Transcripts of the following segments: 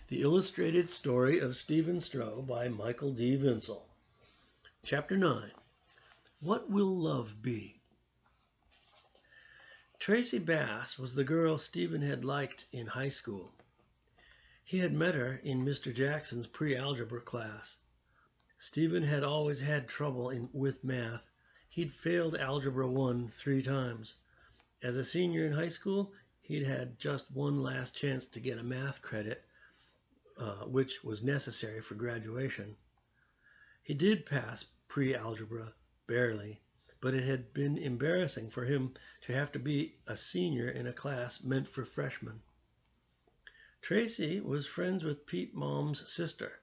The Illustrated Story of Stephen Stroh by Michael D. Vinsel. Chapter 9. What Will Love Be? Tracy Bass was the girl Stephen had liked in high school. He had met her in Mr. Jackson's pre-algebra class. Stephen had always had trouble with math. He'd failed Algebra 1 3 times. As a senior in high school, he'd had just one last chance to get a math credit, which was necessary for graduation. He did pass pre-algebra, barely, but it had been embarrassing for him to have to be a senior in a class meant for freshmen. Tracy was friends with Pete Mom's sister.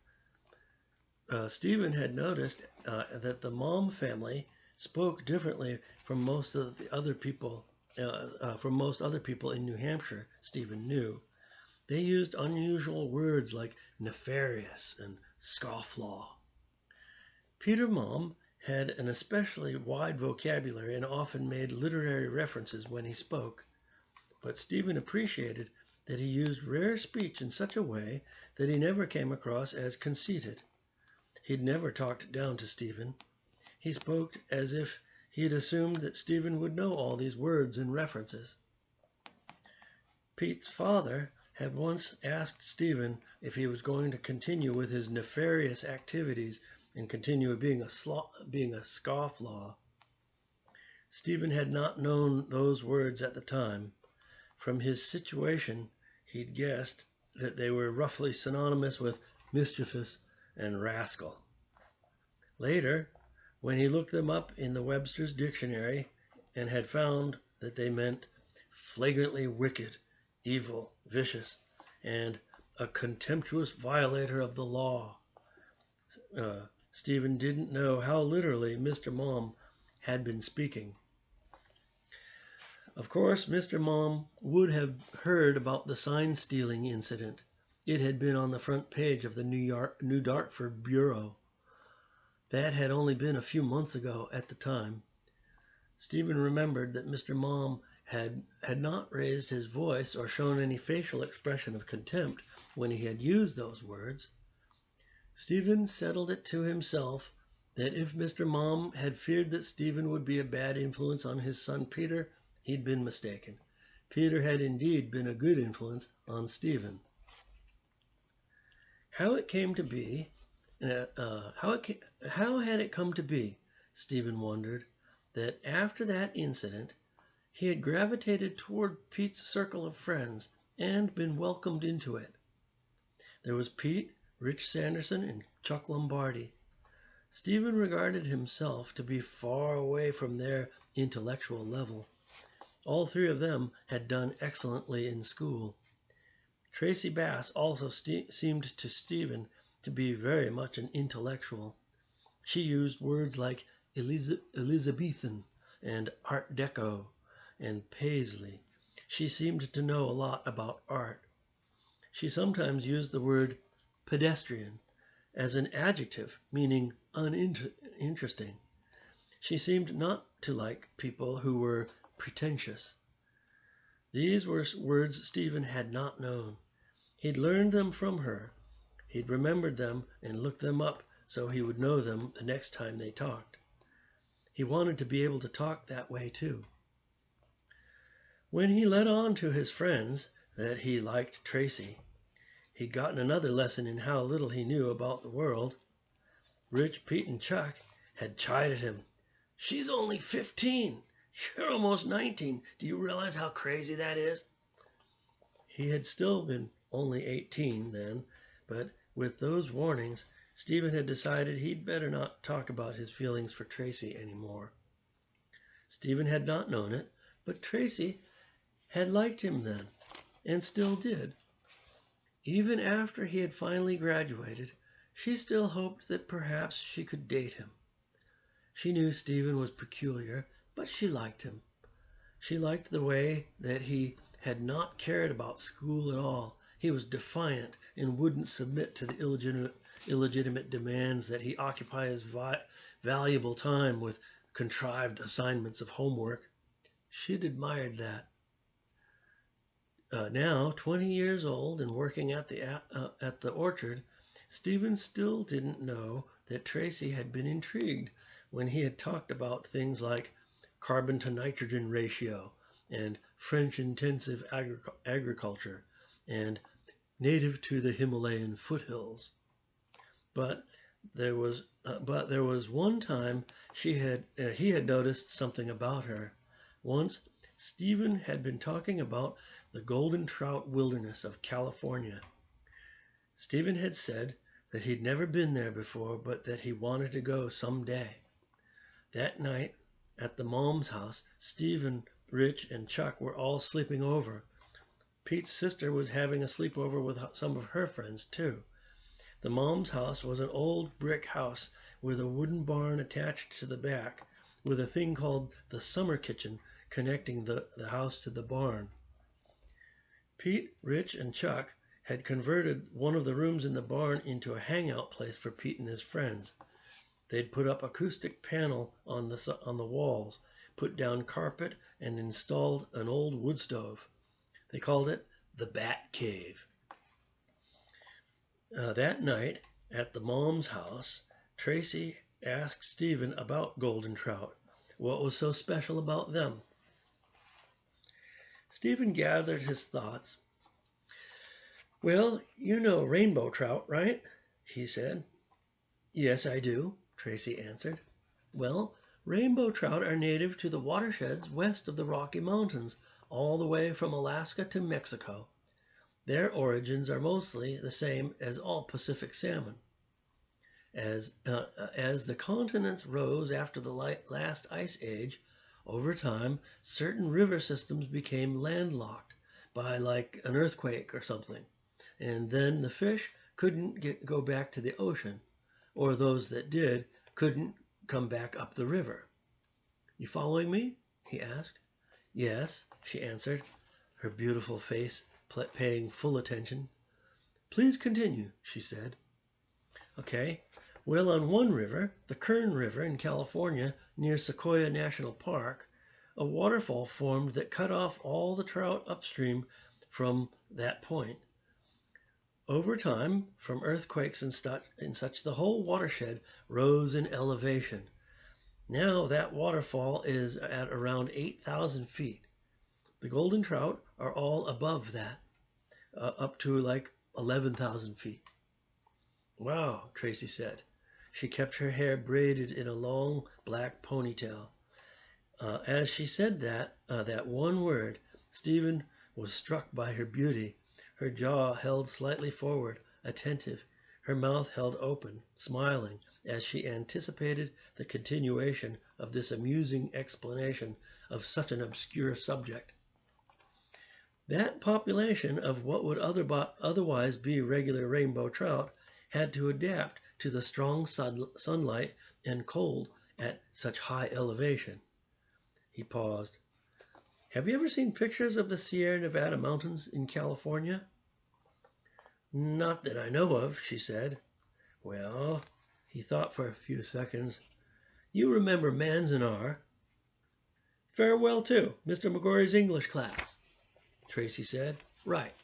Stephen had noticed that the Mom family spoke differently from most of the other people, from most other people in New Hampshire Stephen knew. They used unusual words like nefarious and scofflaw. Peter Mom had an especially wide vocabulary and often made literary references when he spoke, but Stephen appreciated that he used rare speech in such a way that he never came across as conceited. He'd never talked down to Stephen. He spoke as if he had assumed that Stephen would know all these words and references. Pete's father had once asked Stephen if he was going to continue with his nefarious activities and continue being a scofflaw. Stephen had not known those words at the time. From his situation, he'd guessed that they were roughly synonymous with mischievous and rascal. Later, when he looked them up in the Webster's dictionary and had found that they meant flagrantly wicked, evil, vicious, and a contemptuous violator of the law, Stephen didn't know how literally Mr. Mom had been speaking. Of course, Mr. Mom would have heard about the sign-stealing incident. It had been on the front page of the New Dartford Bureau. That had only been a few months ago at the time. Stephen remembered that Mr. Mom had not raised his voice or shown any facial expression of contempt when he had used those words. Stephen settled it to himself that if Mr. Mom had feared that Stephen would be a bad influence on his son Peter, he'd been mistaken. Peter had indeed been a good influence on Stephen. How had it come to be, Stephen wondered, that after that incident, he had gravitated toward Pete's circle of friends and been welcomed into it. There was Pete, Rich Sanderson, and Chuck Lombardi. Stephen regarded himself to be far away from their intellectual level. All three of them had done excellently in school. Tracy Bass also seemed to Stephen to be very much an intellectual. She used words like Elizabethan and Art Deco and Paisley. She seemed to know a lot about art. She sometimes used the word pedestrian as an adjective meaning uninteresting. She seemed not to like people who were pretentious. These were words Stephen had not known. He'd learned them from her. He'd remembered them and looked them up so he would know them the next time they talked. He wanted to be able to talk that way too. When he let on to his friends that he liked Tracy, he'd gotten another lesson in how little he knew about the world. Rich, Pete, and Chuck had chided him. "She's only 15. You're almost 19. Do you realize how crazy that is?" He had still been only 18 then, but with those warnings, Stephen had decided he'd better not talk about his feelings for Tracy anymore. Stephen had not known it, but Tracy had liked him then, and still did. Even after he had finally graduated, she still hoped that perhaps she could date him. She knew Stephen was peculiar, but she liked him. She liked the way that he had not cared about school at all. He was defiant and wouldn't submit to the illegitimate demands that he occupy his valuable time with contrived assignments of homework. She'd admired that. Now, 20 years old and working at the orchard, Stephen still didn't know that Tracy had been intrigued when he had talked about things like carbon to nitrogen ratio and French intensive agriculture and native to the Himalayan foothills. But there was one time he had noticed something about her. Once Stephen had been talking about the golden trout wilderness of California. Stephen had said that he'd never been there before, but that he wanted to go someday. That night at the Mom's house, Stephen, Rich, and Chuck were all sleeping over. Pete's sister was having a sleepover with some of her friends too. The Mom's house was an old brick house with a wooden barn attached to the back, with a thing called the summer kitchen connecting the house to the barn. Pete, Rich, and Chuck had converted one of the rooms in the barn into a hangout place for Pete and his friends. They'd put up acoustic panel on the walls, put down carpet, and installed an old wood stove. They called it the Bat Cave. That night at the Mom's house, Tracy asked Stephen about golden trout. What was so special about them? Stephen gathered his thoughts. "Well, you know rainbow trout, right?" he said. "Yes, I do," Tracy answered. "Well, rainbow trout are native to the watersheds west of the Rocky Mountains, all the way from Alaska to Mexico. Their origins are mostly the same as all Pacific salmon. As the continents rose after the last ice age, over time, certain river systems became landlocked by like an earthquake or something. And then the fish couldn't go back to the ocean, or those that did couldn't come back up the river. You following me?" he asked. "Yes," she answered, her beautiful face paying full attention. "Please continue," she said. "Okay. Well, on one river, the Kern River in California, near Sequoia National Park, a waterfall formed that cut off all the trout upstream from that point. Over time, from earthquakes and such, the whole watershed rose in elevation. Now that waterfall is at around 8,000 feet. The golden trout are all above that, up to like 11,000 feet. "Wow," Tracy said. She kept her hair braided in a long black ponytail. As she said that one word, Stephen was struck by her beauty. Her jaw held slightly forward, attentive, her mouth held open, smiling, as she anticipated the continuation of this amusing explanation of such an obscure subject. That population of what would otherwise be regular rainbow trout had to adapt to the strong sunlight and cold at such high elevation. He paused. "Have you ever seen pictures of the Sierra Nevada mountains in California?" "Not that I know of," she said. "Well," he thought for a few seconds, "you remember Manzanar." "Farewell to Mr. McGorry's English class," Tracy said. "Right.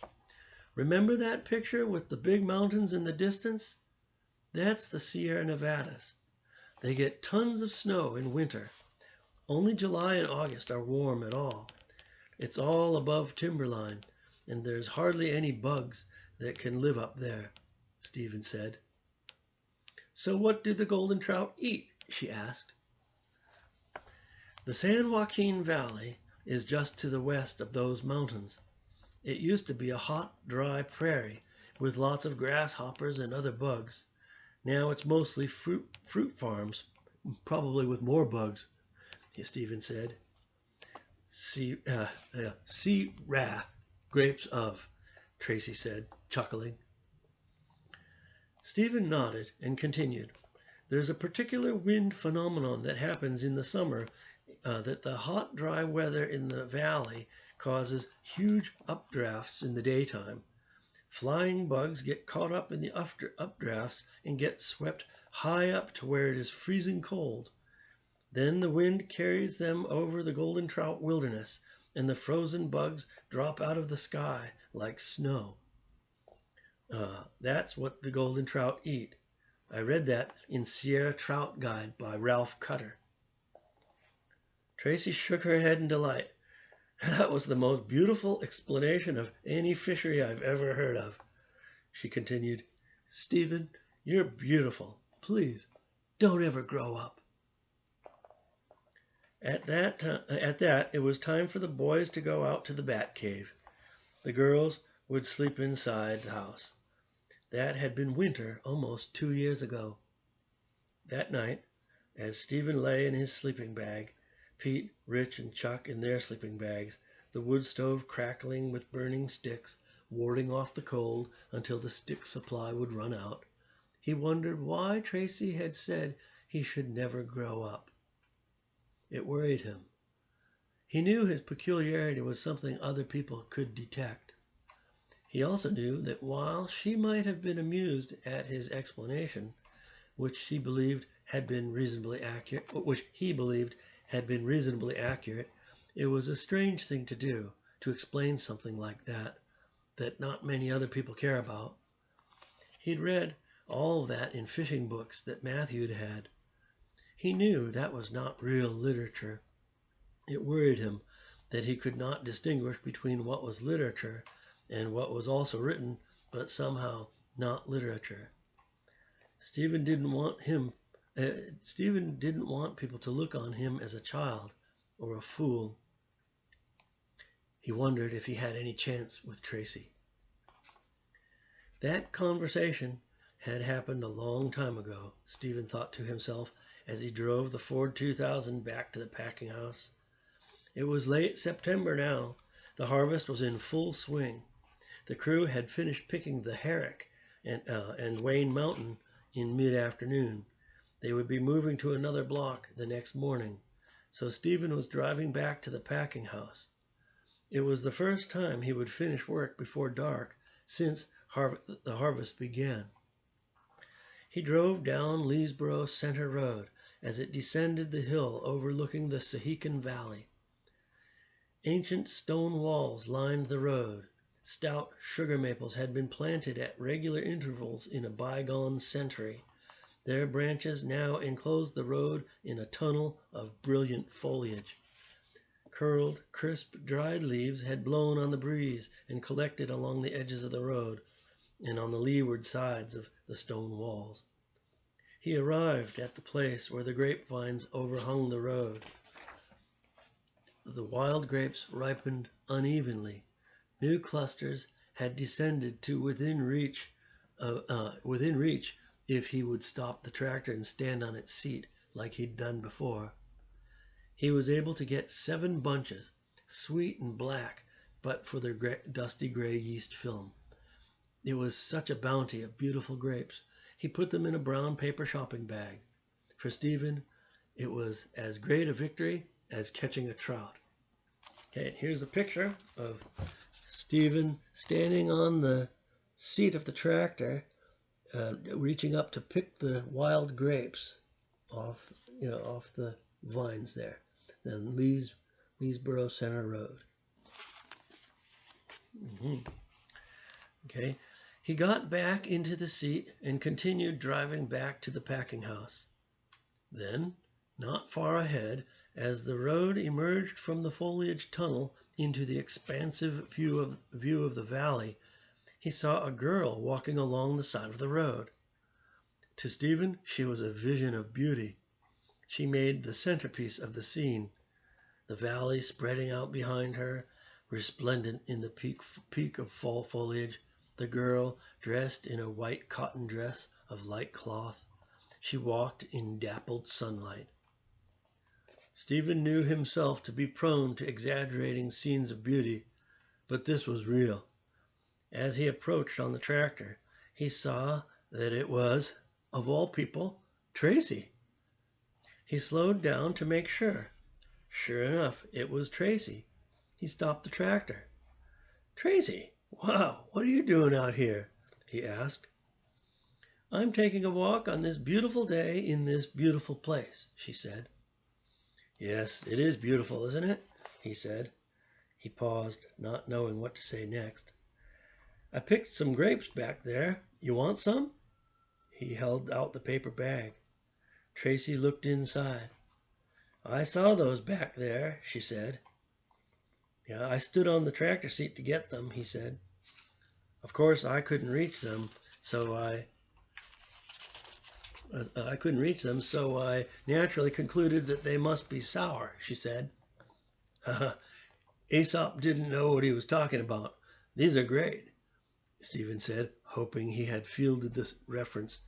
Remember that picture with the big mountains in the distance? That's the Sierra Nevadas. They get tons of snow in winter. Only July and August are warm at all. It's all above timberline, and there's hardly any bugs that can live up there," Stephen said. "So what do the golden trout eat?" she asked. "The San Joaquin Valley is just to the west of those mountains. It used to be a hot, dry prairie with lots of grasshoppers and other bugs. Now it's mostly fruit farms, probably with more bugs," Stephen said. Sea wrath, grapes of," Tracy said, chuckling. Stephen nodded and continued. "There's a particular wind phenomenon that happens in the summer that the hot, dry weather in the valley causes huge updrafts in the daytime. Flying bugs get caught up in the updrafts and get swept high up to where it is freezing cold. Then the wind carries them over the golden trout wilderness, and the frozen bugs drop out of the sky like snow. That's what the golden trout eat. I read that in Sierra Trout Guide by Ralph Cutter. Tracy shook her head in delight. That was the most beautiful explanation of any fishery I've ever heard of. She continued, Stephen, you're beautiful. Please, don't ever grow up. At that, it was time for the boys to go out to the bat cave. The girls would sleep inside the house. That had been winter almost 2 years ago. That night, as Stephen lay in his sleeping bag, Pete, Rich, and Chuck in their sleeping bags, the wood stove crackling with burning sticks, warding off the cold until the stick supply would run out, he wondered why Tracy had said he should never grow up. It worried him. He knew his peculiarity was something other people could detect. He also knew that while she might have been amused at his explanation, which he believed had been reasonably accurate, it was a strange thing to do, to explain something like that not many other people care about. He'd read all that in fishing books that Matthew had. He knew that was not real literature. It worried him that he could not distinguish between what was literature and what was also written, but somehow not literature. Stephen didn't want people to look on him as a child or a fool. He wondered if he had any chance with Tracy. That conversation had happened a long time ago, Stephen thought to himself as he drove the Ford 2000 back to the packing house. It was late September now. The harvest was in full swing. The crew had finished picking the Herrick and Wayne Mountain in mid-afternoon. They would be moving to another block the next morning, so Stephen was driving back to the packing house. It was the first time he would finish work before dark since the harvest began. He drove down Leesboro Center Road as it descended the hill overlooking the Sahican Valley. Ancient stone walls lined the road. Stout sugar maples had been planted at regular intervals in a bygone century. Their branches now enclosed the road in a tunnel of brilliant foliage. Curled, crisp, dried leaves had blown on the breeze and collected along the edges of the road and on the leeward sides of the stone walls. He arrived at the place where the grapevines overhung the road. The wild grapes ripened unevenly. New clusters had descended to within reach if he would stop the tractor and stand on its seat like he'd done before. He was able to get 7 bunches, sweet and black, but for their dusty gray yeast film. It was such a bounty of beautiful grapes. He put them in a brown paper shopping bag. For Stephen, it was as great a victory as catching a trout. Okay, here's a picture of Stephen standing on the seat of the tractor, reaching up to pick the wild grapes off the vines there. Then Leesboro Center Road. Okay, he got back into the seat and continued driving back to the packing house. Then, not far ahead, as the road emerged from the foliage tunnel into the expansive view of the valley, he saw a girl walking along the side of the road. To Stephen, she was a vision of beauty. She made the centerpiece of the scene, the valley spreading out behind her, resplendent in the peak of fall foliage, the girl dressed in a white cotton dress of light cloth. She walked in dappled sunlight. Stephen knew himself to be prone to exaggerating scenes of beauty, but this was real. As he approached on the tractor, he saw that it was, of all people, Tracy. He slowed down to make sure. Sure enough, it was Tracy. He stopped the tractor. "Tracy, wow, what are you doing out here?" he asked. "I'm taking a walk on this beautiful day in this beautiful place," she said. "Yes, it is beautiful, isn't it?" he said. He paused, not knowing what to say next. I picked some grapes back there. You want some? He held out the paper bag. Tracy looked inside. I saw those back there, she said. Yeah, I stood on the tractor seat to get them, he said. Of course, I couldn't reach them, so I naturally concluded that they must be sour, she said. Aesop didn't know what he was talking about. These are great, Stephen said, hoping he had fielded the reference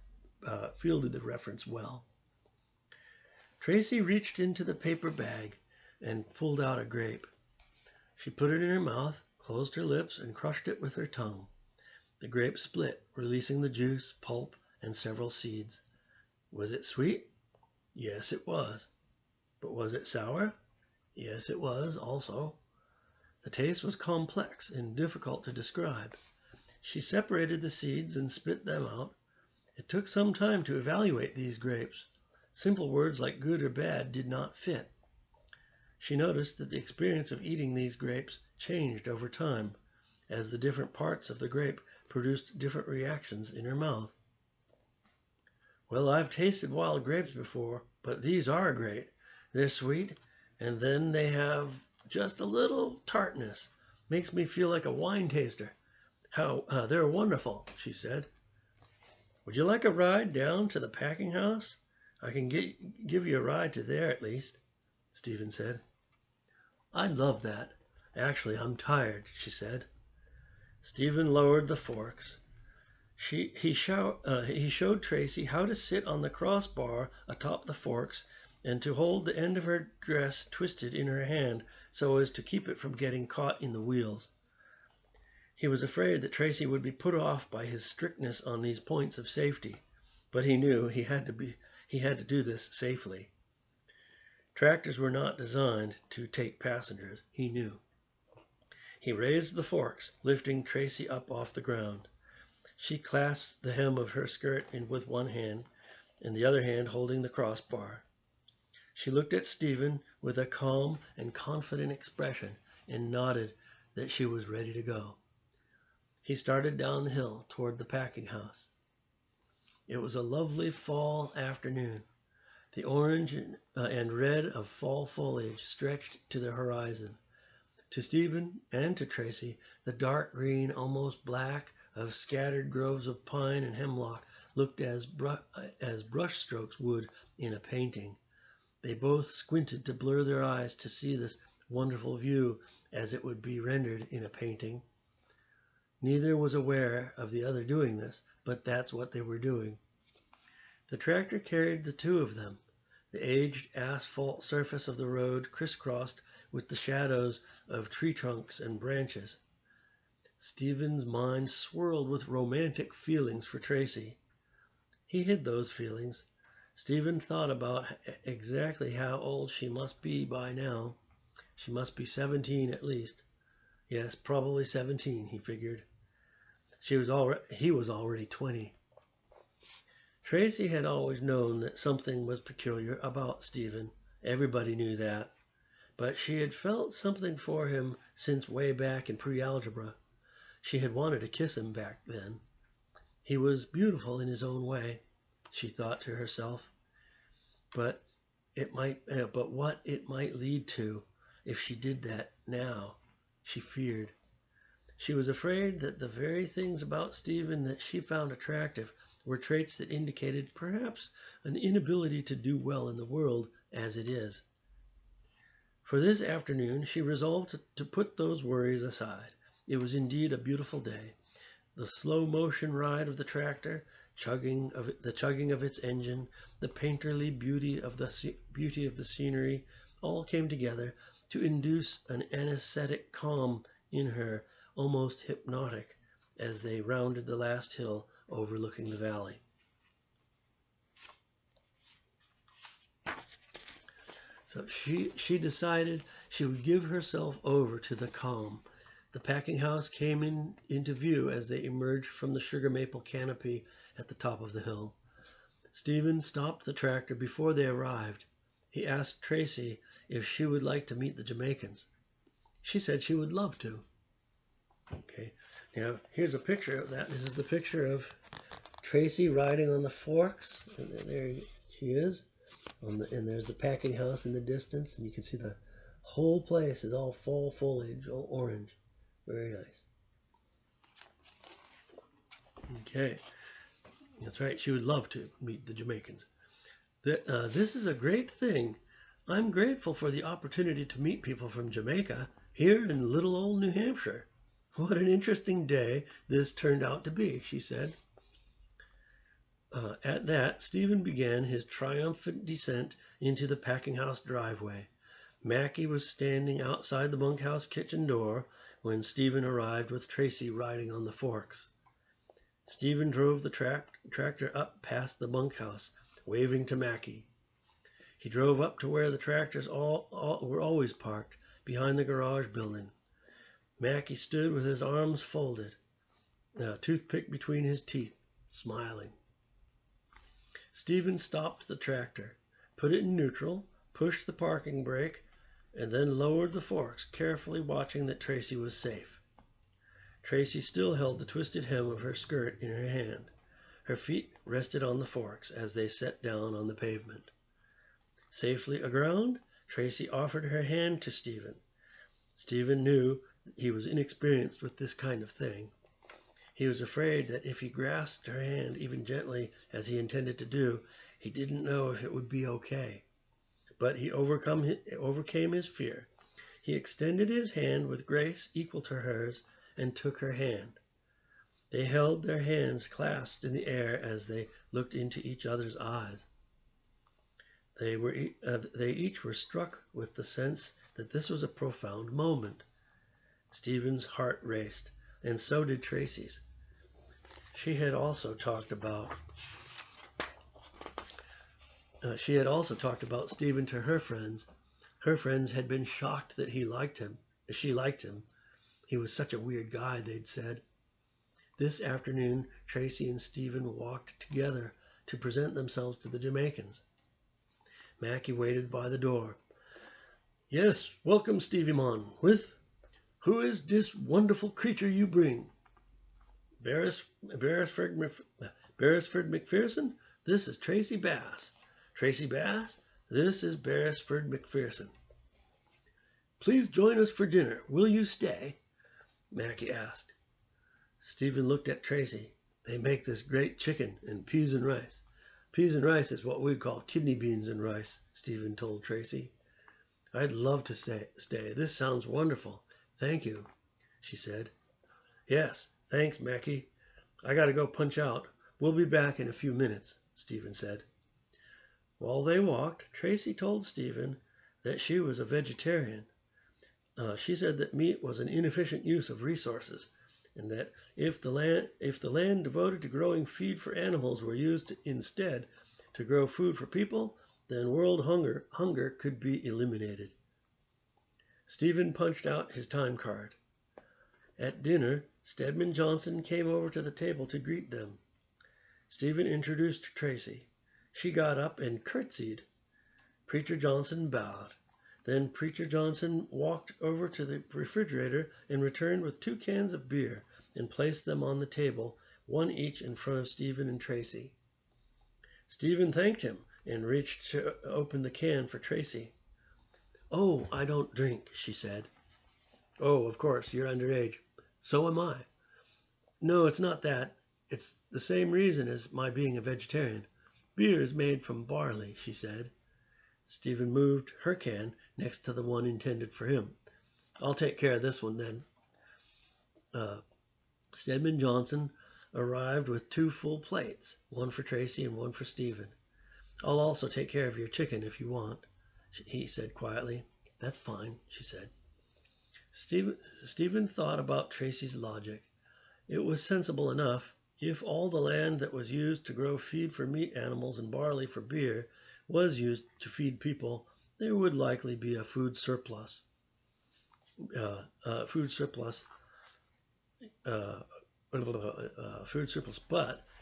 well. Tracy reached into the paper bag and pulled out a grape. She put it in her mouth, closed her lips, and crushed it with her tongue. The grape split, releasing the juice, pulp, and several seeds. Was it sweet? Yes, it was. But was it sour? Yes, it was also. The taste was complex and difficult to describe. She separated the seeds and spit them out. It took some time to evaluate these grapes. Simple words like good or bad did not fit. She noticed that the experience of eating these grapes changed over time, as the different parts of the grape produced different reactions in her mouth. Well, I've tasted wild grapes before, but these are great. They're sweet, and then they have just a little tartness. Makes me feel like a wine taster. They're wonderful, she said. Would you like a ride down to the packing house? I can give you a ride to there at least, Stephen said. I'd love that. Actually, I'm tired, she said. Stephen lowered the forks. He showed Tracy how to sit on the crossbar atop the forks and to hold the end of her dress twisted in her hand so as to keep it from getting caught in the wheels. He was afraid that Tracy would be put off by his strictness on these points of safety, but he knew he had to do this safely. Tractors were not designed to take passengers, he knew. He raised the forks, lifting Tracy up off the ground. She clasped the hem of her skirt with one hand, and the other hand holding the crossbar. She looked at Stephen with a calm and confident expression and nodded that she was ready to go. He started down the hill toward the packing house. It was a lovely fall afternoon. The orange and red of fall foliage stretched to the horizon. To Stephen and to Tracy, the dark green, almost black, of scattered groves of pine and hemlock looked as brush strokes would in a painting. They both squinted to blur their eyes to see this wonderful view as it would be rendered in a painting. Neither was aware of the other doing this, but that's what they were doing. The tractor carried the two of them. The aged asphalt surface of the road crisscrossed with the shadows of tree trunks and branches. Stephen's mind swirled with romantic feelings for Tracy. He hid those feelings. Stephen thought about exactly how old she must be by now. She must be 17 at least. Yes, probably 17, he figured. He was already 20. Tracy had always known that something was peculiar about Stephen. Everybody knew that. But she had felt something for him since way back in pre-algebra. She had wanted to kiss him back then. He was beautiful in his own way, she thought to herself. But what it might lead to if she did that now, she feared. She was afraid that the very things about Stephen that she found attractive were traits that indicated perhaps an inability to do well in the world as it is. For this afternoon, she resolved to put those worries aside. It was indeed a beautiful day. The slow motion ride of the tractor, the chugging of its engine, the painterly beauty of the scenery, all came together to induce an anesthetic calm in her, almost hypnotic, as they rounded the last hill overlooking the valley. So she decided she would give herself over to the calm. The packing house came into view as they emerged from the sugar maple canopy at the top of the hill. Stephen stopped the tractor before they arrived. He asked Tracy if she would like to meet the Jamaicans. She said she would love to. Okay, now here's a picture of that. This is the picture of Tracy riding on the forks. And there she is. And there's the packing house in the distance. And you can see the whole place is all fall foliage, all orange. Very nice. Okay, that's right. She would love to meet the Jamaicans. This is a great thing. I'm grateful for the opportunity to meet people from Jamaica here in little old New Hampshire. What an interesting day this turned out to be, she said. At that, Stephen began his triumphant descent into the packing house driveway. Mackie was standing outside the bunkhouse kitchen door when Stephen arrived with Tracy riding on the forks. Stephen drove the tractor up past the bunkhouse, waving to Mackie. He drove up to where the tractors were always parked, behind the garage building. Mackie stood with his arms folded, a toothpick between his teeth, smiling. Stephen stopped the tractor, put it in neutral, pushed the parking brake, and then lowered the forks, carefully watching that Tracy was safe. Tracy still held the twisted hem of her skirt in her hand. Her feet rested on the forks as they set down on the pavement. Safely aground, Tracy offered her hand to Stephen. Stephen knew he was inexperienced with this kind of thing. He was afraid that if he grasped her hand even gently, as he intended to do, he didn't know if it would be okay. But he overcame his fear. He extended his hand with grace equal to hers and took her hand. They held their hands clasped in the air as they looked into each other's eyes. They each were struck with the sense that this was a profound moment. Stephen's heart raced, and so did Tracy's. She had also talked about Stephen to her friends. Her friends had been shocked that she liked him. He was such a weird guy, they'd said. This afternoon, Tracy and Stephen walked together to present themselves to the Jamaicans. Mackie waited by the door. "Yes, welcome, Stevie Mon. Who is this wonderful creature you bring?" Beresford McPherson? This is Tracy Bass. Tracy Bass? This is Beresford McPherson. "Please join us for dinner. Will you stay?" Mackie asked. Stephen looked at Tracy. "They make this great chicken and peas and rice." "Peas and rice is what we call kidney beans and rice," Stephen told Tracy. "I'd love to stay. This sounds wonderful. Thank you," she said. "Yes, thanks, Mackie. I gotta go punch out. We'll be back in a few minutes," Stephen said. While they walked, Tracy told Stephen that she was a vegetarian. She said that meat was an inefficient use of resources, and that if the land devoted to growing feed for animals were used instead to grow food for people, then world hunger could be eliminated. Stephen punched out his time card. At dinner, Stedman Johnson came over to the table to greet them. Stephen introduced Tracy. She got up and curtsied. Preacher Johnson bowed. Then Preacher Johnson walked over to the refrigerator and returned with 2 cans of beer and placed them on the table, one each in front of Stephen and Tracy. Stephen thanked him and reached to open the can for Tracy. "Oh, I don't drink," she said. "Oh, of course, you're underage. So am I." "No, it's not that. It's the same reason as my being a vegetarian. Beer is made from barley," she said. Stephen moved her can next to the one intended for him. "I'll take care of this one then." Stedman Johnson arrived with 2 full plates, one for Tracy and one for Stephen. "I'll also take care of your chicken if you want," he said quietly. "That's fine," she said. Stephen thought about Tracy's logic. It was sensible enough. If all the land that was used to grow feed for meat animals and barley for beer was used to feed people, there would likely be a food surplus. But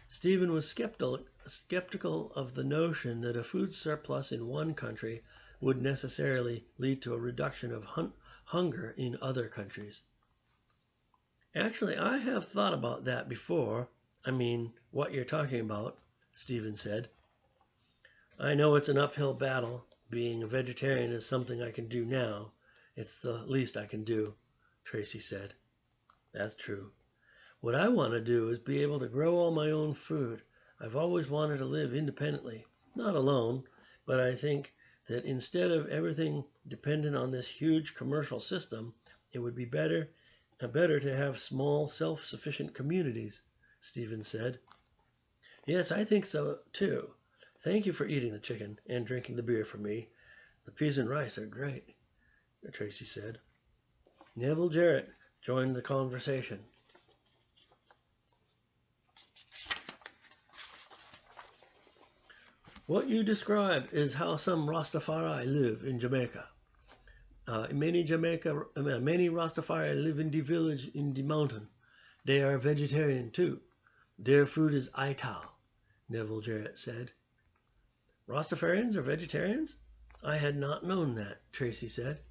Stephen was skeptical of the notion that a food surplus in one country would necessarily lead to a reduction of hunger in other countries. Actually, I have thought about that before. I mean, what you're talking about, Stephen said. I know it's an uphill battle. Being a vegetarian is something I can do now. It's the least I can do, Tracy said. That's true. What I want to do is be able to grow all my own food. I've always wanted to live independently, not alone, but I think that instead of everything dependent on this huge commercial system, it would be better to have small, self-sufficient communities, Stephen said. Yes, I think so too. Thank you for eating the chicken and drinking the beer for me. The peas and rice are great, Tracy said. Neville Jarrett joined the conversation. What you describe is how some Rastafari live in Jamaica. Many Rastafari live in the village in the mountain. They are vegetarian too. Their food is ital, Neville Jarrett said. Rastafarians are vegetarians? I had not known that, Tracy said.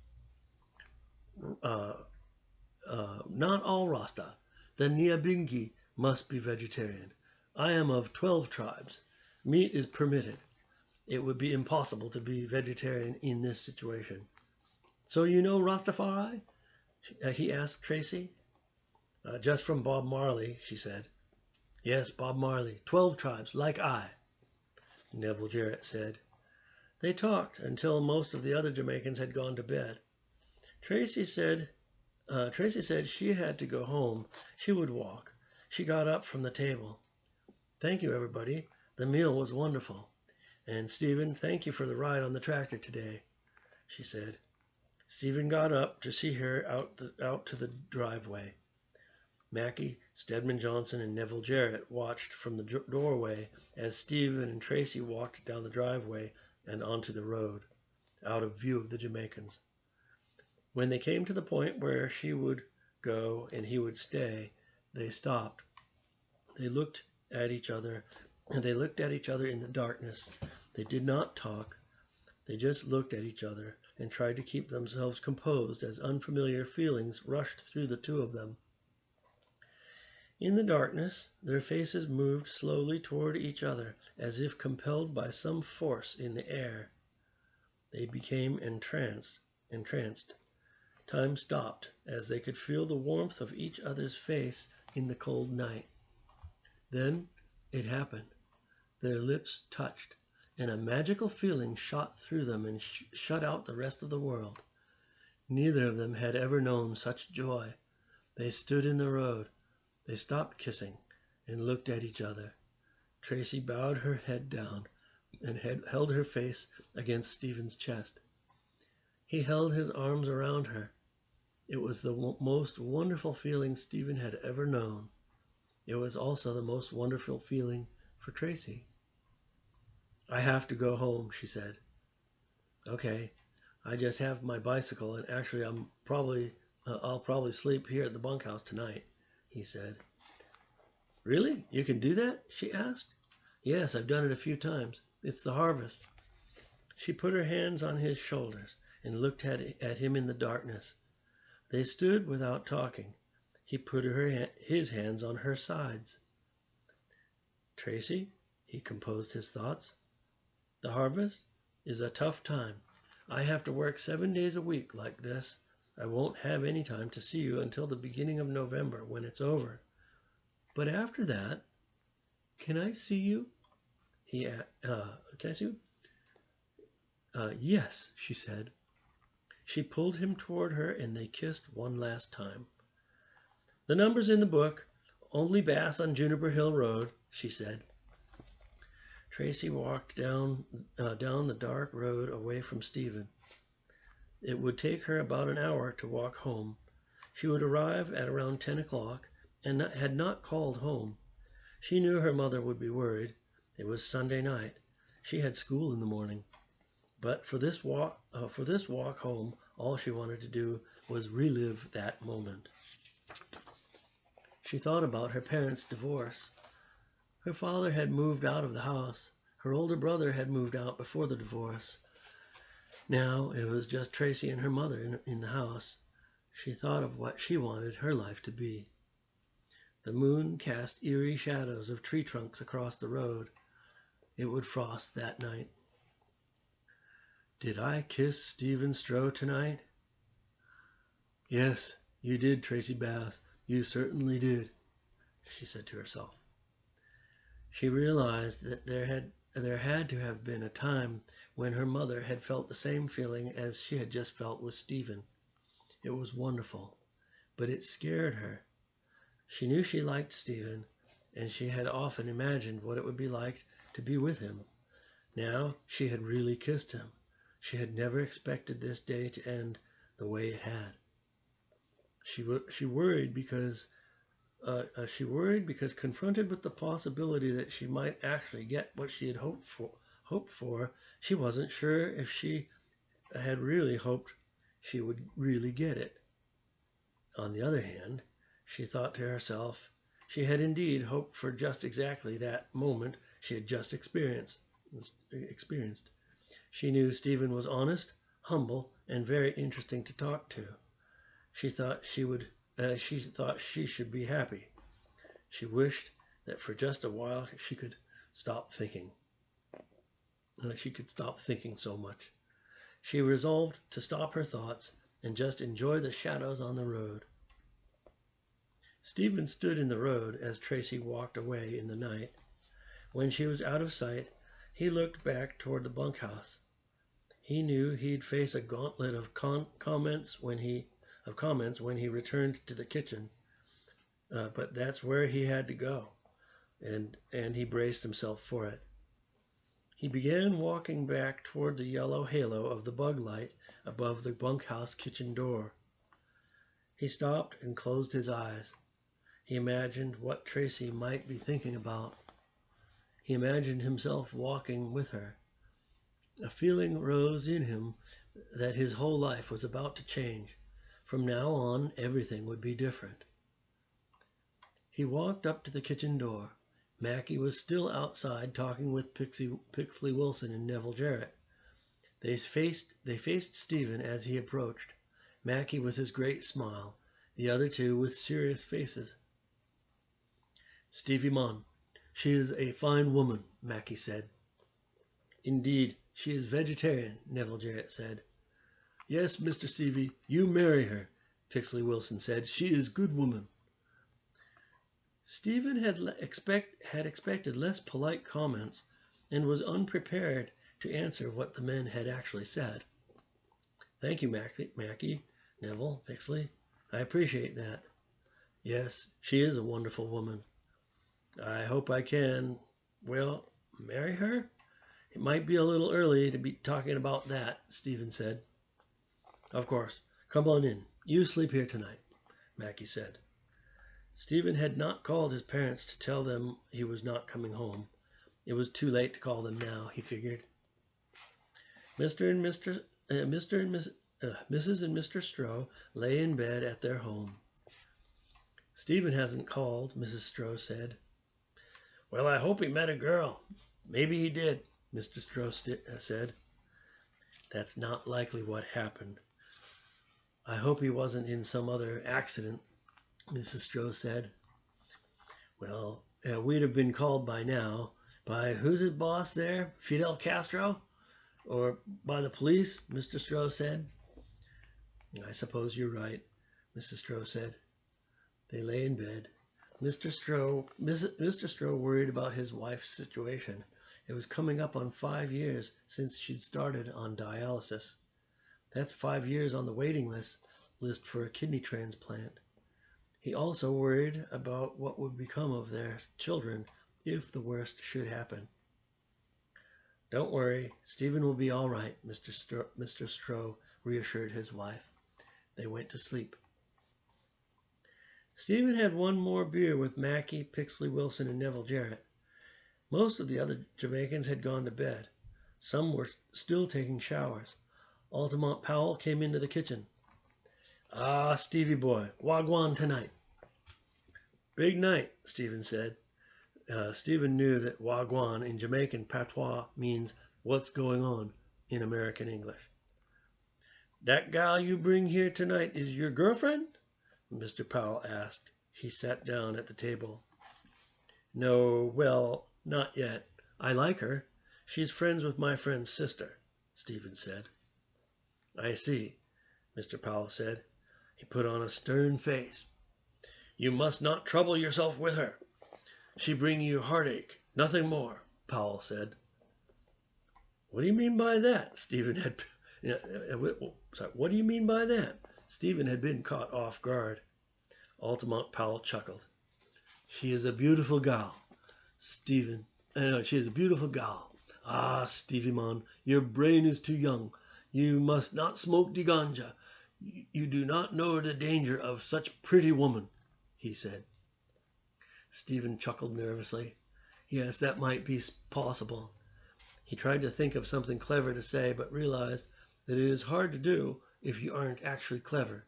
Not all Rasta. The Nyabingi must be vegetarian. I am of 12 tribes. Meat is permitted. It would be impossible to be vegetarian in this situation. So you know Rastafari? He asked Tracy. Just from Bob Marley, she said. Yes, Bob Marley. 12 tribes, like I, Neville Jarrett said. They talked until most of the other Jamaicans had gone to bed. Tracy said she had to go home. She would walk. She got up from the table. Thank you, everybody. The meal was wonderful. And Stephen, thank you for the ride on the tractor today, she said. Stephen got up to see her out to the driveway. Mackie, Stedman Johnson, and Neville Jarrett watched from the doorway as Stephen and Tracy walked down the driveway and onto the road, out of view of the Jamaicans. When they came to the point where she would go and he would stay, they stopped. They looked at each other, and they looked at each other in the darkness. They did not talk. They just looked at each other and tried to keep themselves composed as unfamiliar feelings rushed through the two of them. In the darkness, their faces moved slowly toward each other, as if compelled by some force in the air. They became entranced. Time stopped, as they could feel the warmth of each other's face in the cold night. Then it happened. Their lips touched, and a magical feeling shot through them and shut out the rest of the world. Neither of them had ever known such joy. They stood in the road. They stopped kissing and looked at each other. Tracy bowed her head down and held her face against Stephen's chest. He held his arms around her. It was the most wonderful feeling Stephen had ever known. It was also the most wonderful feeling for Tracy. I have to go home, she said. Okay, I just have my bicycle, and actually I'll probably sleep here at the bunkhouse tonight, he said. Really? You can do that? She asked. Yes, I've done it a few times. It's the harvest. She put her hands on his shoulders and looked at him in the darkness. They stood without talking. He put his hands on her sides. Tracy, he composed his thoughts. The harvest is a tough time. I have to work 7 days a week like this. I won't have any time to see you until the beginning of November when it's over. But after that, can I see you? Can I see you? Yes, she said. She pulled him toward her and they kissed one last time. The number's in the book. Only Bass on Juniper Hill Road, she said. Tracy walked down the dark road away from Stephen. It would take her about an hour to walk home. She would arrive at around 10 o'clock and had not called home. She knew her mother would be worried. It was Sunday night. She had school in the morning. But for this walk home, all she wanted to do was relive that moment. She thought about her parents' divorce. Her father had moved out of the house. Her older brother had moved out before the divorce. Now it was just Tracy and her mother in the house. She thought of what she wanted her life to be. The moon cast eerie shadows of tree trunks across the road. It would frost that night. Did I kiss Stephen Stroh tonight? Yes, you did, Tracy Bass. You certainly did, she said to herself. She realized that there had to have been a time when her mother had felt the same feeling as she had just felt with Stephen. It was wonderful, but it scared her. She knew she liked Stephen, and she had often imagined what it would be like to be with him. Now she had really kissed him. She had never expected this day to end the way it had. She worried because confronted with the possibility that she might actually get what she had hoped for, she wasn't sure if she had really hoped she would really get it. On the other hand, she thought to herself, she had indeed hoped for just exactly that moment she had just experienced. She knew Stephen was honest, humble, and very interesting to talk to. She thought she should be happy. She wished that for just a while she could stop thinking. She could stop thinking so much. She resolved to stop her thoughts and just enjoy the shadows on the road. Stephen stood in the road as Tracy walked away in the night. When she was out of sight, he looked back toward the bunkhouse. He knew he'd face a gauntlet of comments when he returned to the kitchen. But that's where he had to go, and he braced himself for it. He began walking back toward the yellow halo of the bug light above the bunkhouse kitchen door. He stopped and closed his eyes. He imagined what Tracy might be thinking about. He imagined himself walking with her. A feeling rose in him that his whole life was about to change. From now on, everything would be different. He walked up to the kitchen door. Mackie was still outside talking with Pixley Wilson and Neville Jarrett. They faced Stephen as he approached, Mackie with his great smile, the other two with serious faces. Stevie Mon, she is a fine woman, Mackie said. Indeed, she is vegetarian, Neville Jarrett said. Yes, Mr. Stevie, you marry her, Pixley Wilson said. She is good woman. Stephen had expected less polite comments and was unprepared to answer what the men had actually said. Thank you, Mackie, Neville, Pixley. I appreciate that. Yes, she is a wonderful woman. I hope I can, well, marry her? It might be a little early to be talking about that, Stephen said. Of course. Come on in. You sleep here tonight, Mackie said. Stephen had not called his parents to tell them he was not coming home. It was too late to call them now, he figured. Mrs. and Mr. Stroh lay in bed at their home. Stephen hasn't called, Mrs. Stroh said. Well, I hope he met a girl. Maybe he did, Mr. Stroh said. That's not likely what happened. I hope he wasn't in some other accident, Mrs. Stroh said. Well, we'd have been called by now. By who's his boss there? Fidel Castro? Or by the police? Mr. Stroh said. I suppose you're right, Mrs. Stroh said. They lay in bed. Mr. Stroh worried about his wife's situation. It was coming up on 5 years since she'd started on dialysis. That's 5 years on the waiting list for a kidney transplant. He also worried about what would become of their children if the worst should happen. Don't worry, Stephen will be all right, Mr. Stroh reassured his wife. They went to sleep. Stephen had one more beer with Mackie, Pixley Wilson, and Neville Jarrett. Most of the other Jamaicans had gone to bed. Some were still taking showers. Altamont Powell came into the kitchen. Ah, Stevie boy, wagwan tonight. Big night, Stephen said. Stephen knew that wagwan in Jamaican patois means what's going on in American English. "That gal you bring here tonight is your girlfriend?" Mr. Powell asked. He sat down at the table. "No, well, not yet. I like her. She's friends with my friend's sister," Stephen said. "I see," Mr. Powell said. He put on a stern face. "You must not trouble yourself with her. She bring you heartache, nothing more," Powell said. "What do you mean by that?" What do you mean by that? Stephen had been caught off guard. Altamont Powell chuckled. "She is a beautiful gal, Stephen. She is a beautiful gal. Ah, Stevie man, your brain is too young. You must not smoke de ganja. You do not know the danger of such pretty woman," he said. Stephen chuckled nervously. Yes, that might be possible. He tried to think of something clever to say, but realized that it is hard to do if you aren't actually clever.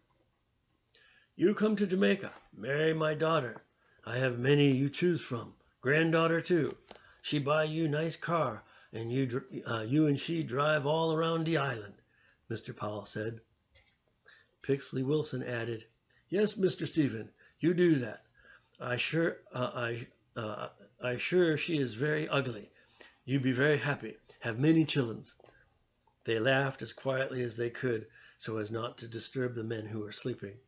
"You come to Jamaica, marry my daughter. I have many you choose from. Granddaughter too. She buy you nice car, and you and she drive all around the island," Mr. Powell said. Pixley Wilson added, "Yes, Mr. Stephen, you do that. I sure she is very ugly. You be very happy. Have many chillens." They laughed as quietly as they could so as not to disturb the men who were sleeping.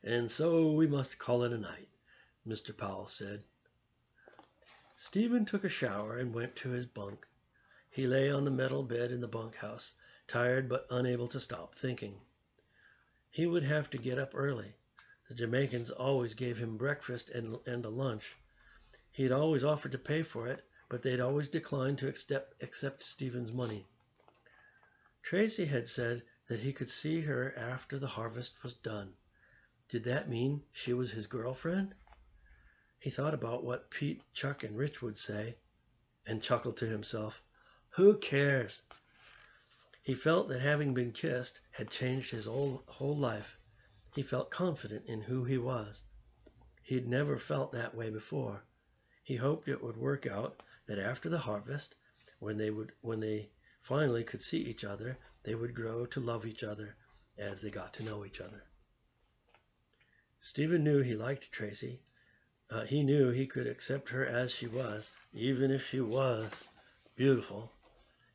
"And so we must call it a night," Mr. Powell said. Stephen took a shower and went to his bunk. He lay on the metal bed in the bunkhouse, tired but unable to stop thinking. He would have to get up early. The Jamaicans always gave him breakfast and a lunch. He had always offered to pay for it, but they'd always declined to accept Stephen's money. Tracy had said that he could see her after the harvest was done. Did that mean she was his girlfriend? He thought about what Pete, Chuck, and Rich would say, and chuckled to himself. Who cares? He felt that having been kissed had changed his whole life. He felt confident in who he was. He'd never felt that way before. He hoped it would work out that after the harvest, when they finally could see each other, they would grow to love each other as they got to know each other. Stephen knew he liked Tracy. He knew he could accept her as she was, even if she was beautiful.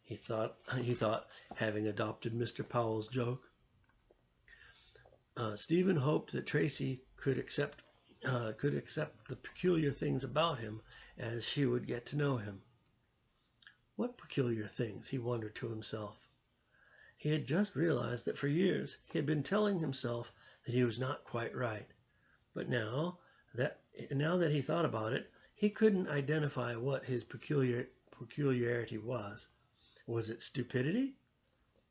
He thought, having adopted Mr. Powell's joke. Stephen hoped that Tracy could accept the peculiar things about him as she would get to know him. What peculiar things, he wondered to himself. He had just realized that for years he had been telling himself that he was not quite right. But now that he thought about it, he couldn't identify what his peculiarity was. Was it stupidity?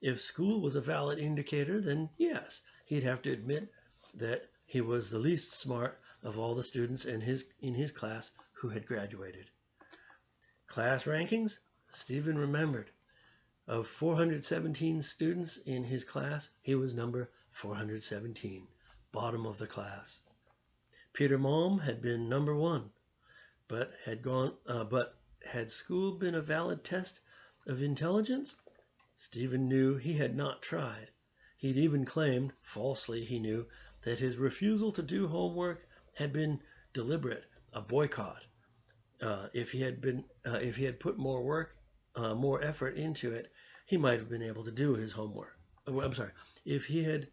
If school was a valid indicator, then yes, he'd have to admit that he was the least smart of all the students in his class who had graduated. Class rankings? Stephen remembered. Of 417 students in his class, he was number 417, bottom of the class. Peter Malm had been number 1, but had school been a valid test of intelligence? Stephen knew he had not tried. He'd even claimed, falsely he knew, that his refusal to do homework had been deliberate, a boycott. If he had put more effort into it, he might have been able to do his homework. I'm sorry. If he had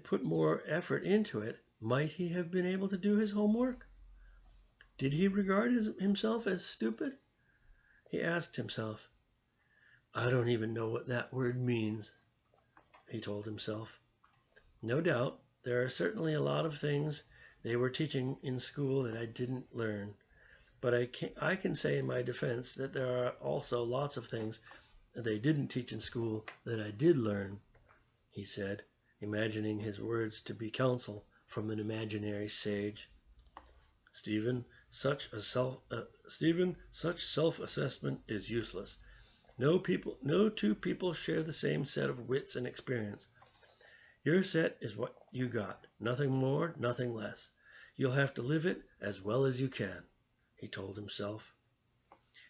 put more effort into it, might he have been able to do his homework? Did he regard himself as stupid? He asked himself. I don't even know what that word means, he told himself. No doubt, there are certainly a lot of things they were teaching in school that I didn't learn. But I can say in my defense that there are also lots of things that they didn't teach in school that I did learn, he said, imagining his words to be counsel from an imaginary sage. Stephen, such self-assessment is useless. No two people share the same set of wits and experience. Your set is what you got. Nothing more, nothing less. You'll have to live it as well as you can, he told himself.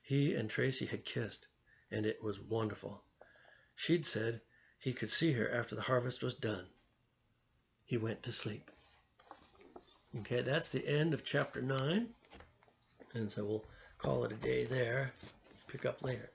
He and Tracy had kissed, and it was wonderful. She'd said he could see her after the harvest was done. He went to sleep. Okay, that's the end of chapter 9. And so we'll call it a day there. Pick up later.